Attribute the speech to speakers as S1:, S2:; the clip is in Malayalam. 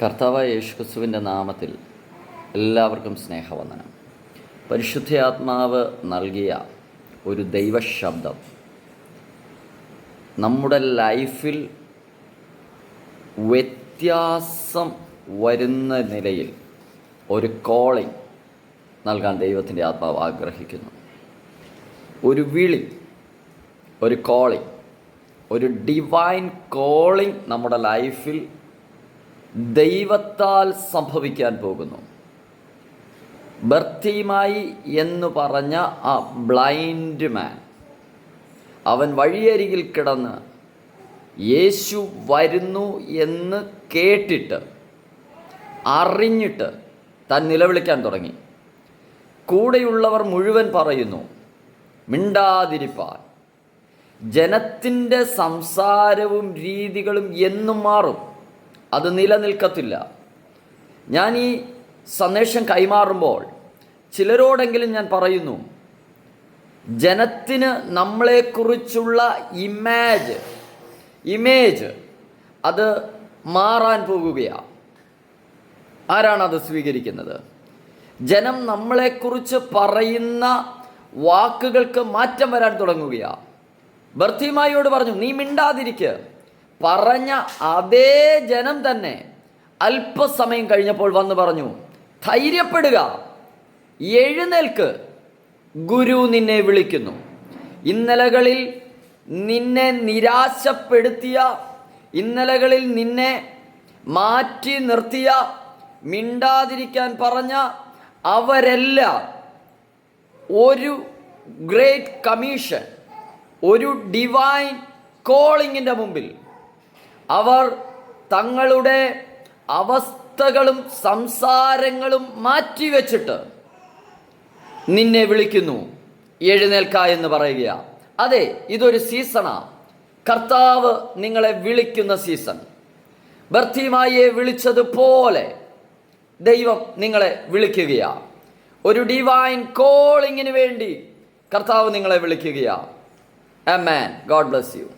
S1: കർത്താവായ യേശുക്രിസ്തുവിൻ്റെ നാമത്തിൽ എല്ലാവർക്കും സ്നേഹവന്ദനം. പരിശുദ്ധാത്മാവ് നൽകിയ ഒരു ദൈവശബ്ദം നമ്മുടെ ലൈഫിൽ വ്യത്യാസം വരുന്ന നിലയിൽ ഒരു കോളിംഗ് നൽകാൻ ദൈവത്തിൻ്റെ ആത്മാവ് ആഗ്രഹിക്കുന്നു. ഒരു വിളി, ഒരു കോളിംഗ്, ഒരു ഡിവൈൻ കോളിംഗ് നമ്മുടെ ലൈഫിൽ ദൈവത്താൽ സംഭവിക്കാൻ പോകുന്നു. ബർത്തിമായി എന്ന് പറഞ്ഞ ആ ബ്ലൈൻഡ് മാൻ, അവൻ വഴിയരികിൽ കിടന്ന് യേശു വരുന്നു എന്ന് കേട്ടിട്ട് അറിഞ്ഞിട്ട് താൻ നിലവിളിക്കാൻ തുടങ്ങി. കൂടെയുള്ളവർ മുഴുവൻ പറയുന്നു മിണ്ടാതിരിപ്പാൻ. ജനത്തിൻ്റെ സംസാരവും രീതികളും എന്നും മാറും, അത് നിലനിൽക്കത്തില്ല. ഞാൻ ഈ സന്ദേശം കൈമാറുമ്പോൾ ചിലരോടെങ്കിലും ഞാൻ പറയുന്നു, ജനത്തിന് നമ്മളെക്കുറിച്ചുള്ള ഇമേജ് അത് മാറാൻ പോകുകയാണ്. ആരാണത് സ്വീകരിക്കുന്നത്? ജനം നമ്മളെക്കുറിച്ച് പറയുന്ന വാക്കുകൾക്ക് മാറ്റം വരാൻ തുടങ്ങുകയാണ്. ബർത്തിമായിയോട് പറഞ്ഞു, നീ മിണ്ടാതിരിക്കുക. പറഞ്ഞ അതേ ജനം തന്നെ അല്പസമയം കഴിഞ്ഞപ്പോൾ വന്ന് പറഞ്ഞു, ധൈര്യപ്പെടുക, എഴുന്നേൽക്ക്, ഗുരു നിന്നെ വിളിക്കുന്നു. ഇന്നലകളിൽ നിന്നെ നിരാശപ്പെടുത്തിയ, ഇന്നലകളിൽ നിന്നെ മാറ്റി നിർത്തിയ, മിണ്ടാതിരിക്കാൻ പറഞ്ഞ അവരെല്ലാം ഒരു ഗ്രേറ്റ് കമ്മീഷൻ, ഒരു ഡിവൈൻ കോളിങ്ങിൻ്റെ മുമ്പിൽ അവർ തങ്ങളുടെ അവസ്ഥകളും സംസാരങ്ങളും മാറ്റിവെച്ചിട്ട് നിന്നെ വിളിക്കുന്നു, എഴുന്നേൽക്ക എന്ന് പറയുക. അതെ, ഇതൊരു സീസണാണ്. കർത്താവ് നിങ്ങളെ വിളിക്കുന്ന സീസൺ. ബർത്തിമായിയെ വിളിച്ചതുപോലെ ദൈവം നിങ്ങളെ വിളിക്കുകയാണ്. ഒരു ഡിവൈൻ കോളിങ്ങിന് വേണ്ടി കർത്താവ് നിങ്ങളെ വിളിക്കുകയാണ്. ആമേൻ. God bless U.